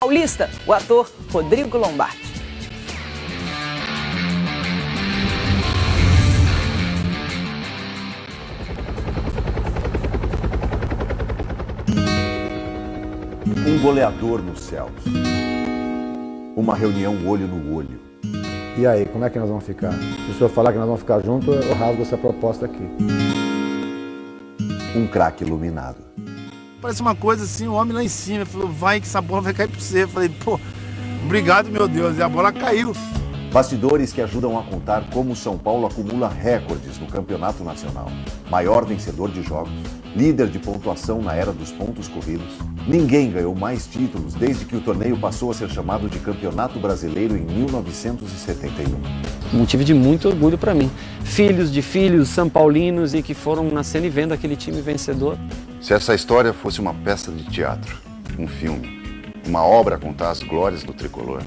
Paulista, o ator Rodrigo Lombardi. Um goleador nos céus. Uma reunião olho no olho. E aí, como é que nós vamos ficar? Se o senhor falar que nós vamos ficar juntos, eu rasgo essa proposta aqui. Um craque iluminado. Parece uma coisa assim, o homem lá em cima falou, vai que essa bola vai cair pra você. Eu falei, pô, obrigado meu Deus, e a bola caiu. Bastidores que ajudam a contar como o São Paulo acumula recordes no campeonato nacional. Maior vencedor de jogos, líder de pontuação na era dos pontos corridos. Ninguém ganhou mais títulos desde que o torneio passou a ser chamado de Campeonato Brasileiro em 1971. Motivo de muito orgulho para mim. Filhos de filhos são paulinos e que foram nascendo e vendo aquele time vencedor. Se essa história fosse uma peça de teatro, um filme, uma obra a contar as glórias do tricolor,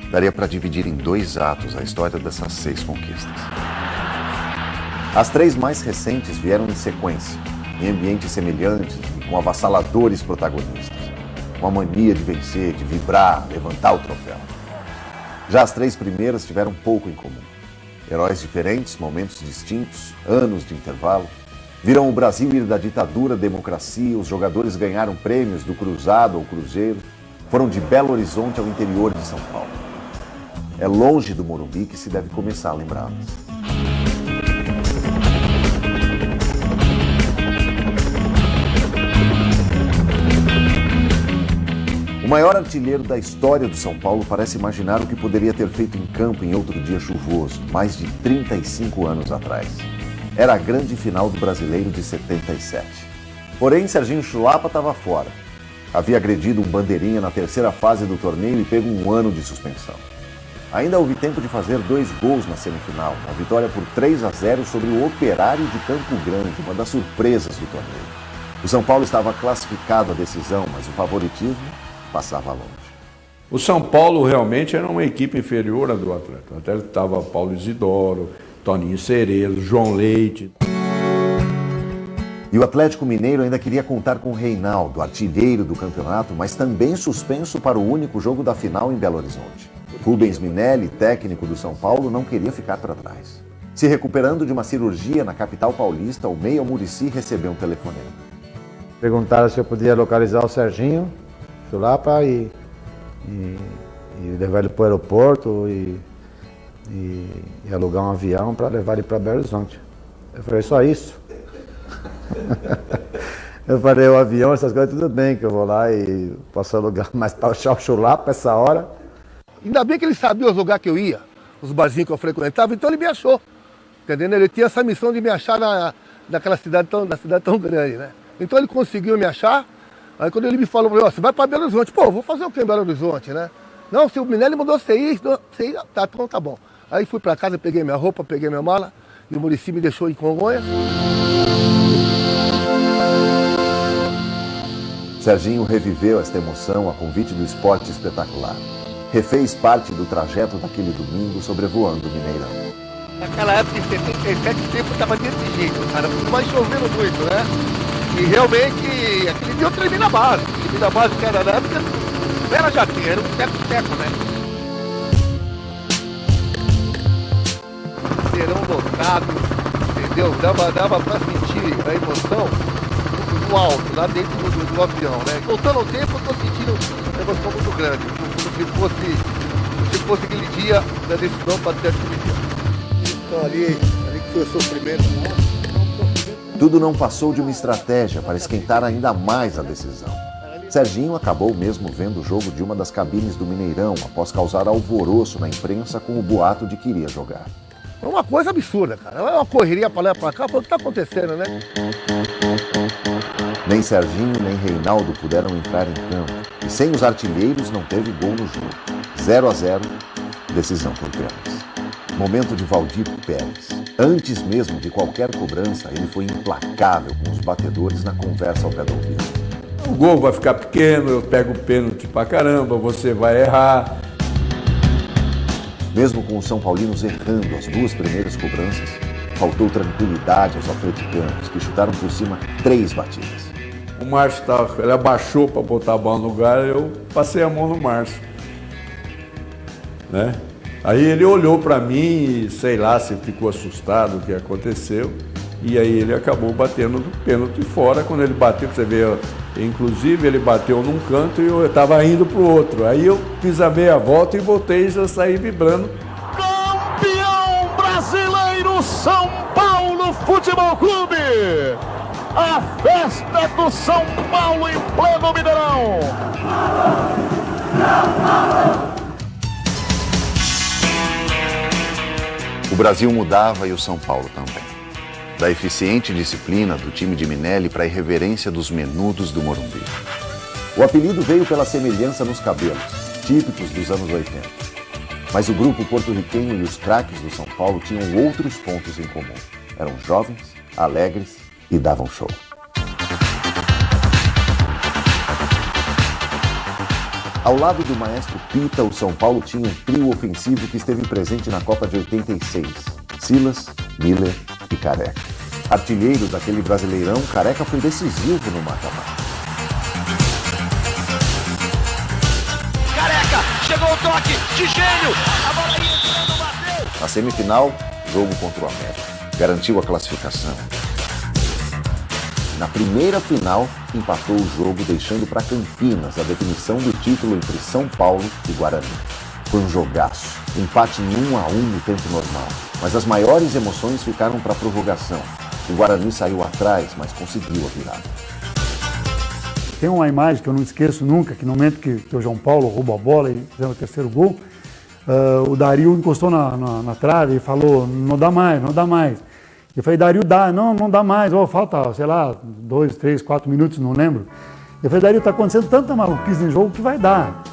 daria para dividir em 2 atos a história dessas 6 conquistas. As 3 mais recentes vieram em sequência, em ambientes semelhantes e com avassaladores protagonistas. Com a mania de vencer, de vibrar, levantar o troféu. Já as 3 primeiras tiveram pouco em comum. Heróis diferentes, momentos distintos, anos de intervalo. Viram o Brasil ir da ditadura à democracia, os jogadores ganharam prêmios do Cruzado ao Cruzeiro, foram de Belo Horizonte ao interior de São Paulo. É longe do Morumbi que se deve começar a lembrá-los. O maior artilheiro da história do São Paulo parece imaginar o que poderia ter feito em campo em outro dia chuvoso, mais de 35 anos atrás. Era a grande final do Brasileiro de 77. Porém, Serginho Chulapa estava fora. Havia agredido um bandeirinha na terceira fase do torneio e pego um ano de suspensão. Ainda houve tempo de fazer 2 gols na semifinal, uma vitória por 3-0 sobre o Operário de Campo Grande, uma das surpresas do torneio. O São Paulo estava classificado à decisão, mas o favoritismo passava longe. O São Paulo realmente era uma equipe inferior à do Atlético. O Atlético estava Paulo Isidoro, Toninho Cerezo, João Leite. E o Atlético Mineiro ainda queria contar com Reinaldo, artilheiro do campeonato, mas também suspenso para o único jogo da final em Belo Horizonte. Rubens Minelli, técnico do São Paulo, não queria ficar para trás. Se recuperando de uma cirurgia na capital paulista, o meia Muricy recebeu um telefonema. Perguntaram se eu podia localizar o Serginho Chulapa e levar ele para o aeroporto e alugar um avião para levar ele para Belo Horizonte. Eu falei, só isso? Eu falei, o avião, essas coisas, tudo bem, que eu vou lá e posso alugar, mas para achar o Chulapa essa hora... Ainda bem que ele sabia os lugares que eu ia, os barzinhos que eu frequentava, então ele me achou, entendendo? Ele tinha essa missão de me achar naquela cidade tão grande, né? Então ele conseguiu me achar, aí quando ele me falou, você vai para Belo Horizonte, pô, vou fazer o que em Belo Horizonte, né? Não, se o Minelli mandou você ir, tá, então tá bom. Aí fui para casa, peguei minha roupa, peguei minha mala, e o Muricy me deixou em Congonhas. Serginho reviveu esta emoção a convite do Esporte Espetacular. Refez parte do trajeto daquele domingo sobrevoando o Mineirão. Naquela época, em 77, o tempo estava desse jeito, cara, mas chovendo muito, né? E realmente, aquele dia eu tremi na base. Tremi na base que era na época, não era jatinho, era um teco-teco, né? Serão lotado, entendeu? Dava pra sentir a emoção no alto, lá dentro do avião, né? Voltando ao tempo, eu tô sentindo uma emoção muito grande. Se fosse aquele dia da decisão para ter aquele dia. Então ali que foi o sofrimento. Tudo não passou de uma estratégia para esquentar ainda mais a decisão. Serginho acabou mesmo vendo o jogo de uma das cabines do Mineirão após causar alvoroço na imprensa com o boato de que iria jogar. É uma coisa absurda, cara. É uma correria para lá e para cá. Foi o que está acontecendo, né? Nem Serginho nem Reinaldo puderam entrar em campo. E sem os artilheiros não teve gol no jogo. 0-0, decisão por pênaltis. Momento de Valdir Pérez. Antes mesmo de qualquer cobrança, ele foi implacável com os batedores na conversa ao pé do ouvido. O gol vai ficar pequeno, eu pego o pênalti pra caramba, você vai errar. Mesmo com os São Paulinos errando as 2 primeiras cobranças, faltou tranquilidade aos atleticanos, que chutaram por cima 3 batidas. O Márcio ele abaixou para botar a bola no lugar, eu passei a mão no Márcio, né? Aí ele olhou para mim e sei lá se ficou assustado o que aconteceu, e aí ele acabou batendo do pênalti fora. Quando ele bateu, você vê, inclusive ele bateu num canto e eu estava indo para o outro. Aí eu fiz a meia volta e voltei e já saí vibrando. Campeão brasileiro São Paulo Futebol Clube! A festa do São Paulo em pleno Mineirão! O Brasil mudava e o São Paulo também. Da eficiente disciplina do time de Minelli para a irreverência dos menudos do Morumbi. O apelido veio pela semelhança nos cabelos, típicos dos anos 80. Mas o grupo porto-riquenho e os craques do São Paulo tinham outros pontos em comum. Eram jovens, alegres e davam show. Ao lado do maestro Pita, o São Paulo tinha um trio ofensivo que esteve presente na Copa de 86. Silas, Miller e Careca. Artilheiro daquele Brasileirão, Careca foi decisivo no mata-mata. Careca, chegou o toque de gênio, a bola ia entrando, bateu. Na semifinal, jogo contra o América. Garantiu a classificação. Na primeira final, empatou o jogo, deixando para Campinas a definição do título entre São Paulo e Guarani. Foi um jogaço, empate em 1-1 no tempo normal. Mas as maiores emoções ficaram para a prorrogação. O Guarani saiu atrás, mas conseguiu a virada. Tem uma imagem que eu não esqueço nunca, que no momento que o João Paulo roubou a bola e fizemos o terceiro gol, o Dario encostou na trave e falou, não dá mais, não dá mais. Eu falei, Dario, dá, não dá mais, falta, sei lá, 2, 3, 4 minutos, não lembro. Eu falei, Dario, está acontecendo tanta maluquice no jogo que vai dar.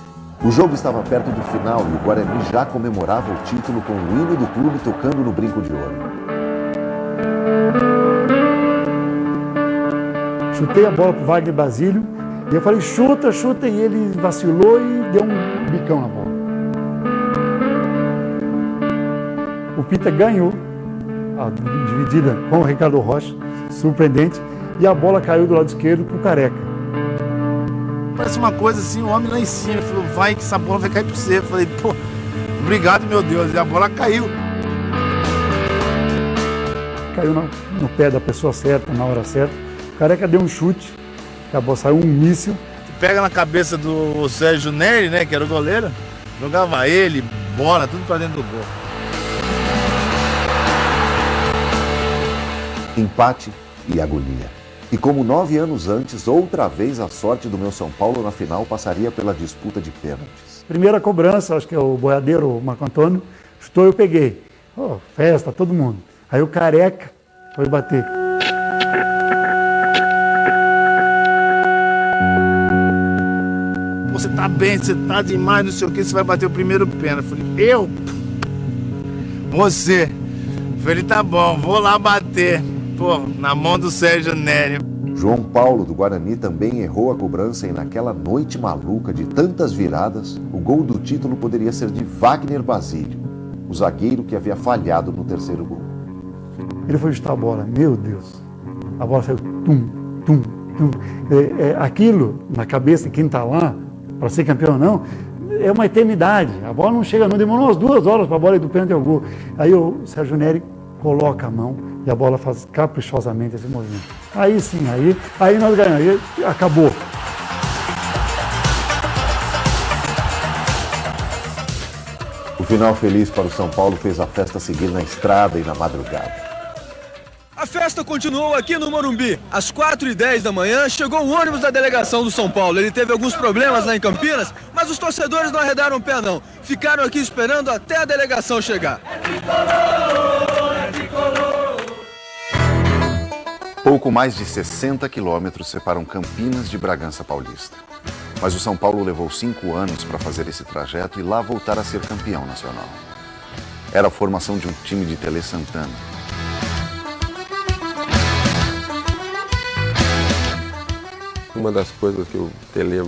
O jogo estava perto do final e o Guarani já comemorava o título com o hino do clube tocando no brinco de ouro. Chutei a bola para o Wagner Basílio e eu falei, chuta, e ele vacilou e deu um bicão na bola. O Pita ganhou a dividida com o Ricardo Rocha, surpreendente, e a bola caiu do lado esquerdo para o Careca. Parece uma coisa assim, o homem lá em cima, falou, vai que essa bola vai cair para você. Eu falei, pô, obrigado, meu Deus, e a bola caiu. Caiu no pé da pessoa certa, na hora certa. O Careca deu um chute, acabou, saiu um míssil. Pega na cabeça do Sérgio Neri, né, que era o goleiro, jogava ele, bola, tudo para dentro do gol. Empate e agonia. E como 9 anos antes, outra vez a sorte do meu São Paulo na final passaria pela disputa de pênaltis. Primeira cobrança, acho que é o boiadeiro, o Marco Antônio, chutou, eu peguei. Festa, todo mundo. Aí o Careca foi bater. Você tá bem, você tá demais, não sei o que, você vai bater o primeiro pênalti. Eu falei, eu? Você? Eu falei, tá bom, vou lá bater. Pô, na mão do Sérgio Neri. João Paulo do Guarani também errou a cobrança e naquela noite maluca de tantas viradas, o gol do título poderia ser de Wagner Basílio, o zagueiro que havia falhado no terceiro gol. Ele foi chutar a bola, meu Deus, a bola saiu tum, tum, tum. Aquilo na cabeça de quem está lá, para ser campeão ou não, é uma eternidade. A bola não chega, não demorou umas 2 horas para a bola ir do pênalti ao gol. Aí o Sérgio Neri coloca a mão e a bola faz caprichosamente esse movimento. Aí sim, aí nós ganhamos, aí acabou. O final feliz para o São Paulo fez a festa seguir na estrada e na madrugada. A festa continuou aqui no Morumbi. Às 4h10 da manhã, chegou o ônibus da delegação do São Paulo. Ele teve alguns problemas lá em Campinas, mas os torcedores não arredaram o pé, não. Ficaram aqui esperando até a delegação chegar. Pouco mais de 60 quilômetros separam Campinas de Bragança Paulista. Mas o São Paulo levou 5 anos para fazer esse trajeto e lá voltar a ser campeão nacional. Era a formação de um time de Tele Santana. Uma das coisas que o Tele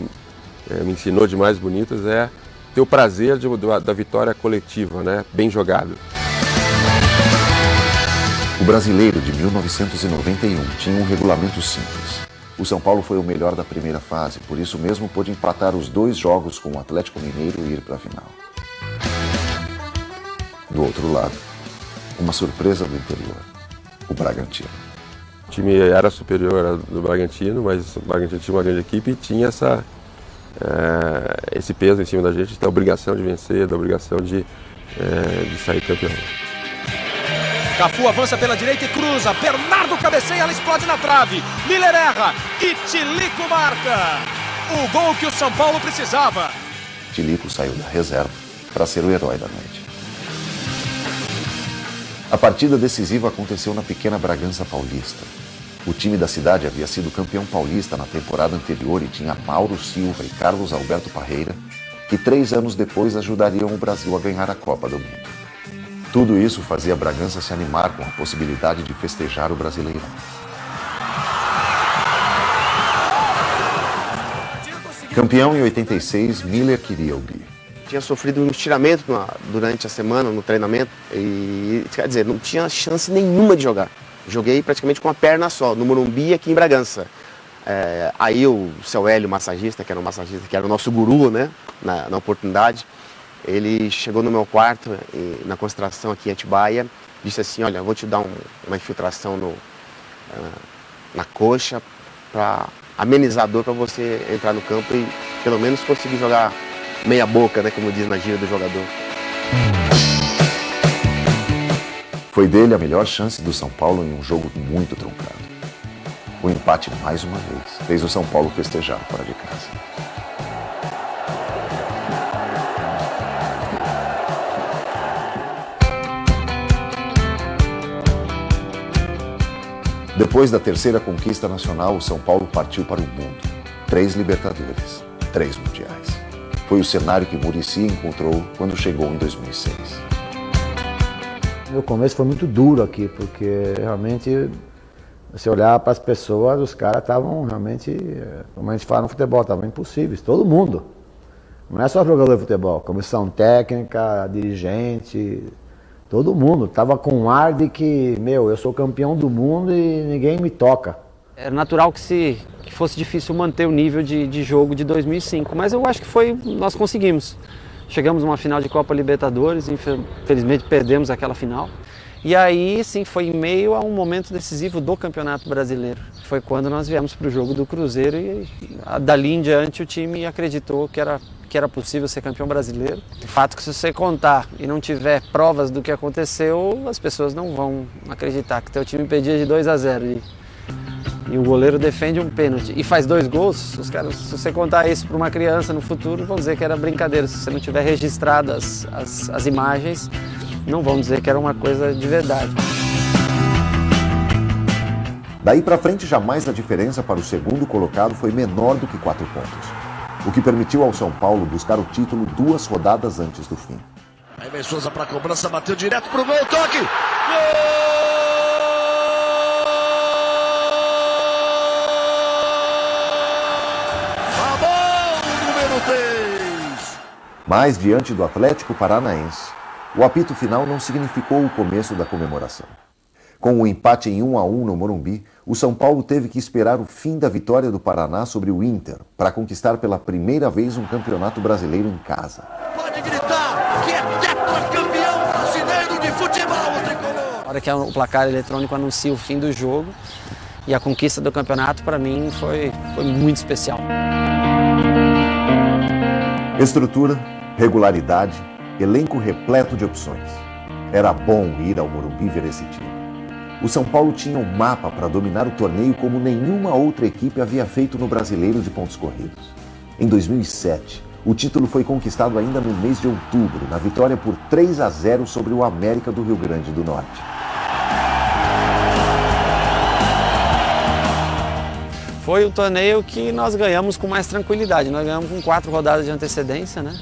me ensinou de mais bonitas é ter o prazer da vitória coletiva, né? Bem jogado. O brasileiro de 1991 tinha um regulamento simples. O São Paulo foi o melhor da primeira fase, por isso mesmo pôde empatar os 2 jogos com o Atlético Mineiro e ir para a final. Do outro lado, uma surpresa do interior, o Bragantino. O time era superior ao do Bragantino, mas o Bragantino tinha uma grande equipe e tinha esse peso em cima da gente, da obrigação de vencer, da obrigação de sair campeão. Cafu avança pela direita e cruza. Bernardo cabeceia, ela explode na trave. Miller erra e Tilico marca. O gol que o São Paulo precisava. Tilico saiu da reserva para ser o herói da noite. A partida decisiva aconteceu na pequena Bragança Paulista. O time da cidade havia sido campeão paulista na temporada anterior e tinha Mauro Silva e Carlos Alberto Parreira, que 3 anos depois ajudariam o Brasil a ganhar a Copa do Mundo. Tudo isso fazia Bragança se animar com a possibilidade de festejar o Brasileirão. Campeão em 86, Miller queria o bi. Tinha sofrido um estiramento durante a semana no treinamento e, quer dizer, não tinha chance nenhuma de jogar. Joguei praticamente com uma perna só, no Morumbi aqui em Bragança. Aí o seu Hélio, massagista, que era o nosso guru, né, na oportunidade, ele chegou no meu quarto, na concentração aqui em Atibaia, disse assim, olha, eu vou te dar uma infiltração na coxa para amenizar a dor para você entrar no campo e pelo menos conseguir jogar meia boca, né, como diz na gíria do jogador. Foi dele a melhor chance do São Paulo em um jogo muito truncado. O empate, mais uma vez, fez o São Paulo festejar fora de casa. Depois da terceira conquista nacional, o São Paulo partiu para o mundo. 3 Libertadores, 3 Mundiais. Foi o cenário que Muricy encontrou quando chegou em 2006. O começo foi muito duro aqui, porque realmente, você olhar para as pessoas, os caras estavam realmente, como a gente fala no futebol, estavam impossíveis, todo mundo. Não é só jogador de futebol, comissão técnica, dirigente, todo mundo. Estava com um ar de que, eu sou campeão do mundo e ninguém me toca. Era natural que fosse difícil manter o nível de jogo de 2005, mas eu acho que nós conseguimos. Chegamos numa final de Copa Libertadores, infelizmente perdemos aquela final. E aí sim foi em meio a um momento decisivo do Campeonato Brasileiro. Foi quando nós viemos para o jogo do Cruzeiro e dali em diante o time acreditou que era possível ser campeão brasileiro. O fato que se você contar e não tiver provas do que aconteceu, as pessoas não vão acreditar que teu time perdia de 2-0 e o goleiro defende um pênalti e faz 2 gols. Os caras, se você contar isso para uma criança no futuro, vão dizer que era brincadeira. Se você não tiver registrado as imagens, não vão dizer que era uma coisa de verdade. Daí para frente, jamais a diferença para o segundo colocado foi menor do que 4 pontos. O que permitiu ao São Paulo buscar o título 2 rodadas antes do fim. Aí vem Souza para a cobrança, bateu direto pro gol, toque! Gol! Número 3! Mas diante do Atlético Paranaense, o apito final não significou o começo da comemoração. Com o empate em 1-1 no Morumbi, o São Paulo teve que esperar o fim da vitória do Paraná sobre o Inter para conquistar pela primeira vez um campeonato brasileiro em casa. Pode gritar que é tetracampeão brasileiro de futebol, o tricolor! Na hora que o placar eletrônico anuncia o fim do jogo e a conquista do campeonato, para mim, foi muito especial. Estrutura, regularidade, elenco repleto de opções. Era bom ir ao Morumbi ver esse time. O São Paulo tinha um mapa para dominar o torneio como nenhuma outra equipe havia feito no Brasileiro de pontos corridos. Em 2007, o título foi conquistado ainda no mês de outubro, na vitória por 3-0 sobre o América do Rio Grande do Norte. Foi o torneio que nós ganhamos com mais tranquilidade. Nós ganhamos com 4 rodadas de antecedência, né?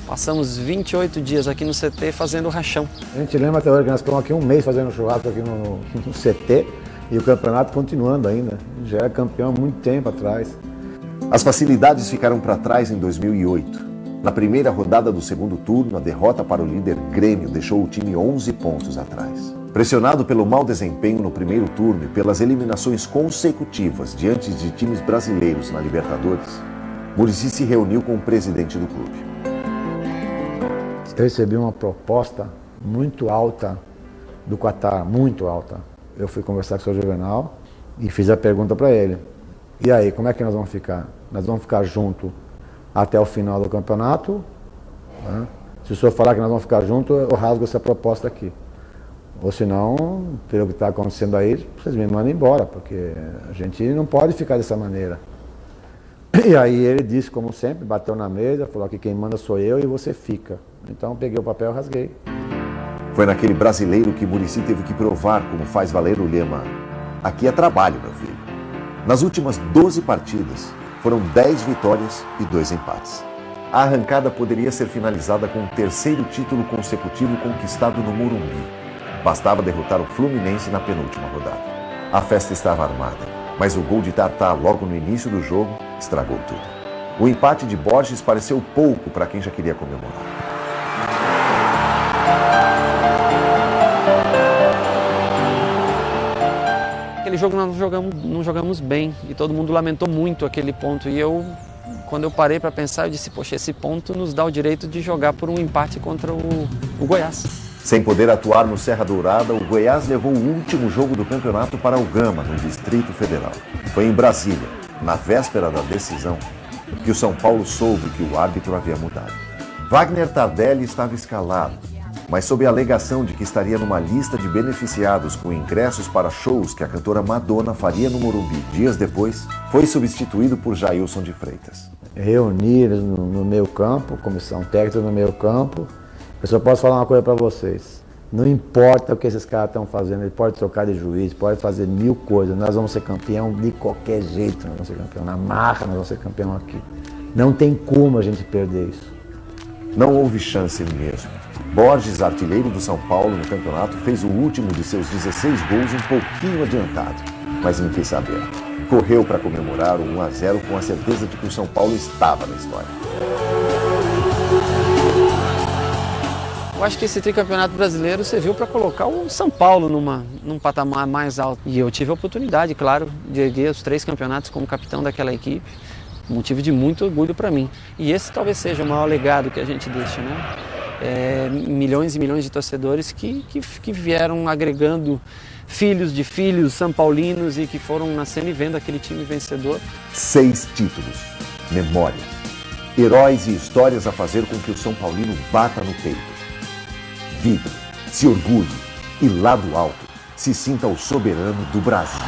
Passamos 28 dias aqui no CT fazendo rachão. A gente lembra até hoje que nós ficamos aqui um mês fazendo churrasco aqui no CT e o campeonato continuando ainda. Já era campeão há muito tempo atrás. As facilidades ficaram para trás em 2008. Na primeira rodada do segundo turno, a derrota para o líder Grêmio deixou o time 11 pontos atrás. Pressionado pelo mau desempenho no primeiro turno e pelas eliminações consecutivas diante de times brasileiros na Libertadores, Muricy se reuniu com o presidente do clube. Eu recebi uma proposta muito alta do Qatar, muito alta. Eu fui conversar com o seu Juvenal e fiz a pergunta para ele. E aí, como é que nós vamos ficar? Nós vamos ficar junto até o final do campeonato? Né? Se o senhor falar que nós vamos ficar junto, eu rasgo essa proposta aqui. Ou senão, pelo que está acontecendo aí, vocês me mandam embora, porque a gente não pode ficar dessa maneira. E aí ele disse, como sempre, bateu na mesa, falou que quem manda sou eu e você fica. Então peguei o papel e rasguei. Foi naquele brasileiro que Muricy teve que provar como faz valer o lema: aqui é trabalho, meu filho. Nas últimas 12 partidas, foram 10 vitórias e 2 empates. A arrancada poderia ser finalizada com o terceiro título consecutivo conquistado no Morumbi. Bastava derrotar o Fluminense na penúltima rodada. A festa estava armada, mas o gol de Tartá logo no início do jogo estragou tudo. O empate de Borges pareceu pouco para quem já queria comemorar. Aquele jogo nós não jogamos bem e todo mundo lamentou muito aquele ponto. E quando eu parei para pensar, eu disse, poxa, esse ponto nos dá o direito de jogar por um empate contra o Goiás. Sem poder atuar no Serra Dourada, o Goiás levou o último jogo do campeonato para o Gama, no Distrito Federal. Foi em Brasília, na véspera da decisão, que o São Paulo soube que o árbitro havia mudado. Wagner Tardelli estava escalado, mas sob a alegação de que estaria numa lista de beneficiados com ingressos para shows que a cantora Madonna faria no Morumbi dias depois, foi substituído por Jailson de Freitas. Reuni no meio campo, comissão técnica no meio campo. Eu só posso falar uma coisa para vocês. Não importa o que esses caras estão fazendo, ele pode trocar de juiz, pode fazer 1000 coisas. Nós vamos ser campeão de qualquer jeito, nós vamos ser campeão. Na marra, nós vamos ser campeão aqui. Não tem como a gente perder isso. Não houve chance mesmo. Borges, artilheiro do São Paulo no campeonato, fez o último de seus 16 gols um pouquinho adiantado, mas não quis saber. Correu para comemorar o 1-0 com a certeza de que o São Paulo estava na história. Eu acho que esse tricampeonato brasileiro serviu para colocar o São Paulo num patamar mais alto. E eu tive a oportunidade, claro, de erguer os 3 campeonatos como capitão daquela equipe. Motivo de muito orgulho para mim. E esse talvez seja o maior legado que a gente deixa, né? Milhões e milhões de torcedores que vieram agregando filhos de filhos são paulinos e que foram nascendo e vendo aquele time vencedor. 6 títulos, memórias, heróis e histórias a fazer com que o São Paulino bata no peito. Vibre, se orgulhe e lá do alto se sinta o soberano do Brasil.